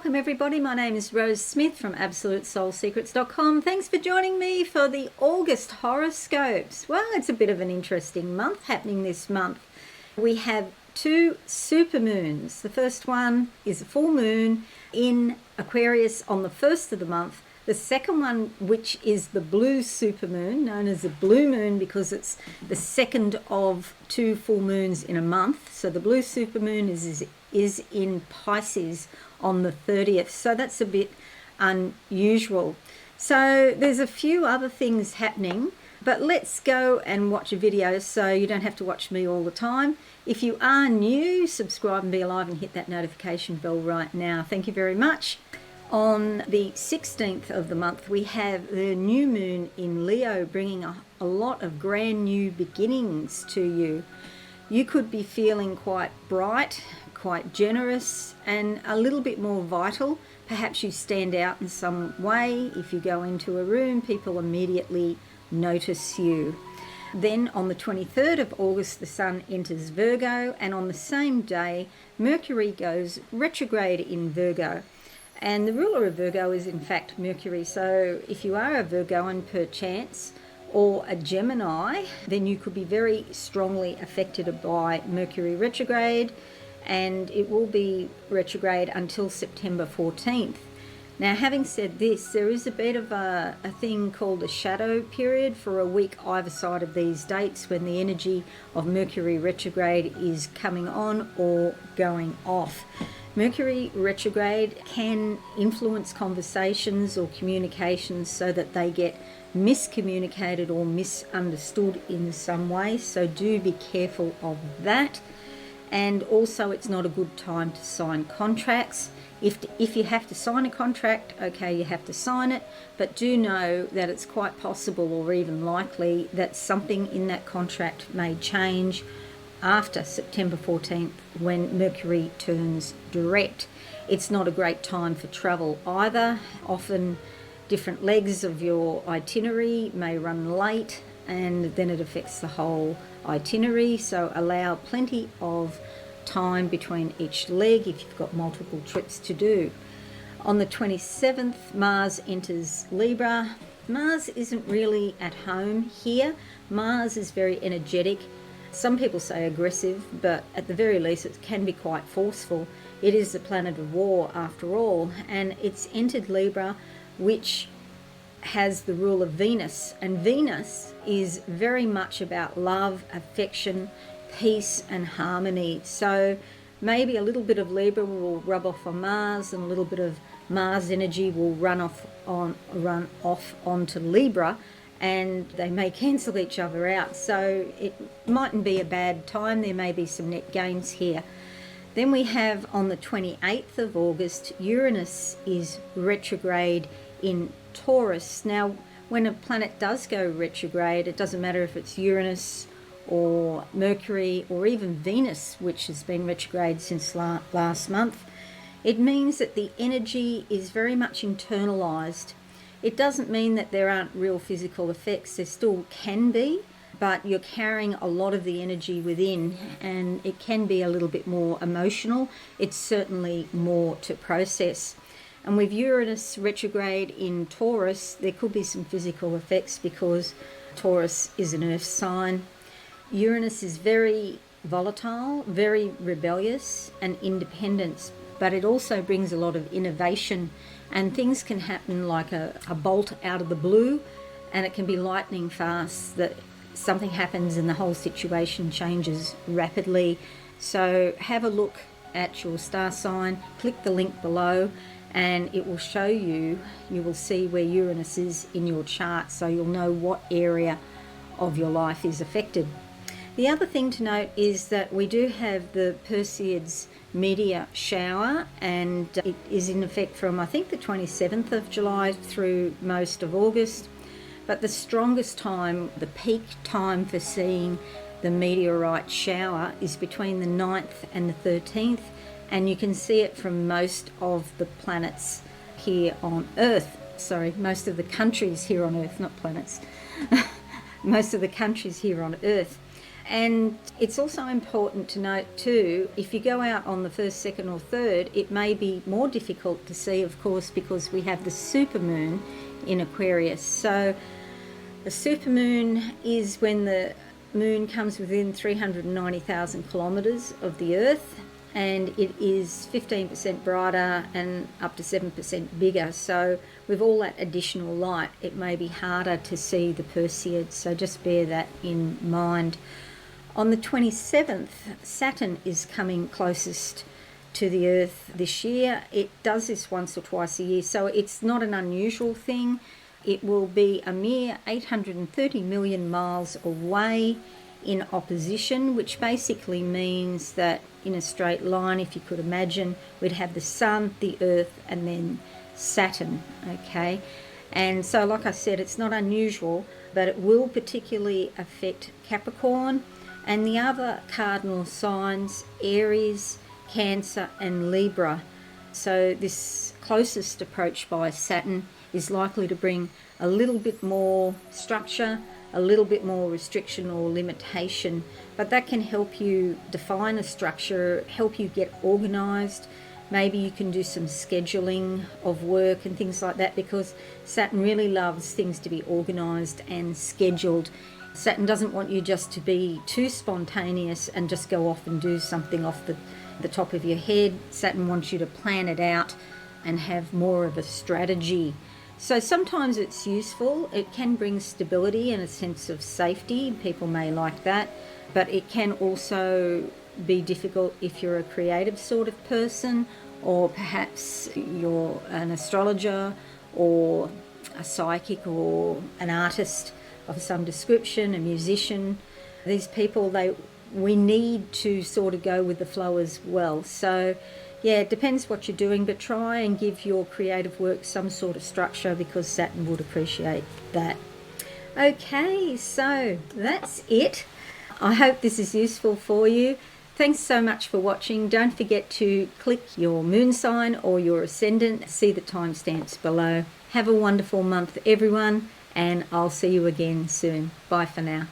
welcome everybody. My name is Rose Smith from AbsoluteSoulSecrets.com. Thanks for joining me for the August horoscopes. Well, it's a bit of an interesting month happening this month. We have two supermoons. The first one is a full moon in Aquarius on the first of the month. The second one, which is the blue supermoon, known as the blue moon because it's the second of two full moons in a month. So the blue supermoon is in Pisces on the 30th. So that's a bit unusual. So there's a few other things happening, but let's go and watch a video so you don't have to watch me all the time. If you are new, subscribe and be alive and hit that notification bell right now. Thank you very much. On the 16th of the month, we have the new moon in Leo, bringing a lot of brand new beginnings to you. You could be feeling quite bright, quite generous, and a little bit more vital. Perhaps you stand out in some way. If you go into a room, people immediately notice you. Then on the 23rd of August, the Sun enters Virgo, and on the same day, Mercury goes retrograde in Virgo. And the ruler of Virgo is in fact Mercury. So if you are a Virgoan perchance or a Gemini, then you could be very strongly affected by Mercury retrograde, and it will be retrograde until September 14th. Now, having said this, there is a bit of a thing called a shadow period for a week either side of these dates when the energy of Mercury retrograde is coming on or going off. Mercury retrograde can influence conversations or communications so that they get miscommunicated or misunderstood in some way. So do be careful of that. And also, it's not a good time to sign contracts. If you have to sign a contract, okay, you have to sign it, but do know that it's quite possible or even likely that something in that contract may change after September 14th when Mercury turns direct. It's not a great time for travel either. Often different legs of your itinerary may run late, and then it affects the whole itinerary. So allow plenty of time between each leg if you've got multiple trips to do. On the 27th, Mars enters Libra. Mars isn't really at home here. Mars is very energetic. Some people say aggressive, but at the very least it can be quite forceful. It is the planet of war after all, and it's entered Libra, which has the rule of Venus, and Venus is very much about love, affection, peace and harmony. So maybe a little bit of Libra will rub off on Mars, and a little bit of Mars energy will run off onto Libra, and they may cancel each other out. So it mightn't be a bad time. There may be some net gains here. Then we have on the 28th of August, Uranus is retrograde in Taurus. Now, when a planet does go retrograde, it doesn't matter if it's Uranus or Mercury or even Venus, which has been retrograde since last month. It means that the energy is very much internalized. It doesn't mean that there aren't real physical effects. There still can be, but you're carrying a lot of the energy within, and it can be a little bit more emotional. It's certainly more to process. And with Uranus retrograde in Taurus, there could be some physical effects because Taurus is an earth sign. Uranus is very volatile, very rebellious and independent, but it also brings a lot of innovation, and things can happen like a bolt out of the blue, and it can be lightning fast that something happens and the whole situation changes rapidly. So have a look at your star sign, click the link below, and it will show you will see where Uranus is in your chart, so you'll know what area of your life is affected. The other thing to note is that we do have the Perseids meteor shower, and it is in effect from I think the 27th of July through most of August. But the strongest time, the peak time for seeing the meteorite shower is between the 9th and the 13th, and you can see it from most of the planets here on Earth. Sorry, most of the countries here on Earth, not planets. Most of the countries here on Earth. And it's also important to note too, if you go out on the 1st, 2nd or 3rd, it may be more difficult to see, of course, because we have the supermoon in Aquarius. So the supermoon is when the moon comes within 390,000 kilometres of the Earth, and it is 15% brighter and up to 7% bigger. So with all that additional light, it may be harder to see the Perseids, so just bear that in mind. On the 27th, Saturn is coming closest to the Earth this year. It does this once or twice a year, so it's not an unusual thing. It will be a mere 830 million miles away in opposition, which basically means that in a straight line, if you could imagine, we'd have the Sun, the Earth, and then Saturn, okay? And so, like I said, it's not unusual, but it will particularly affect Capricorn and the other cardinal signs, Aries, Cancer, and Libra. So this closest approach by Saturn is likely to bring a little bit more structure, a little bit more restriction or limitation, but that can help you define a structure, help you get organised. Maybe you can do some scheduling of work and things like that, because Saturn really loves things to be organised and scheduled. Saturn doesn't want you just to be too spontaneous and just go off and do something off the top of your head. Saturn wants you to plan it out and have more of a strategy. So sometimes it's useful. It can bring stability and a sense of safety. People may like that, but it can also be difficult if you're a creative sort of person, or perhaps you're an astrologer or a psychic or an artist of some description, a musician. These people, we need to sort of go with the flow as well. So yeah, it depends what you're doing, but try and give your creative work some sort of structure, because Saturn would appreciate that. Okay, so that's it. I hope this is useful for you. Thanks so much for watching. Don't forget to click your moon sign or your ascendant. See the timestamps below. Have a wonderful month, everyone, and I'll see you again soon. Bye for now.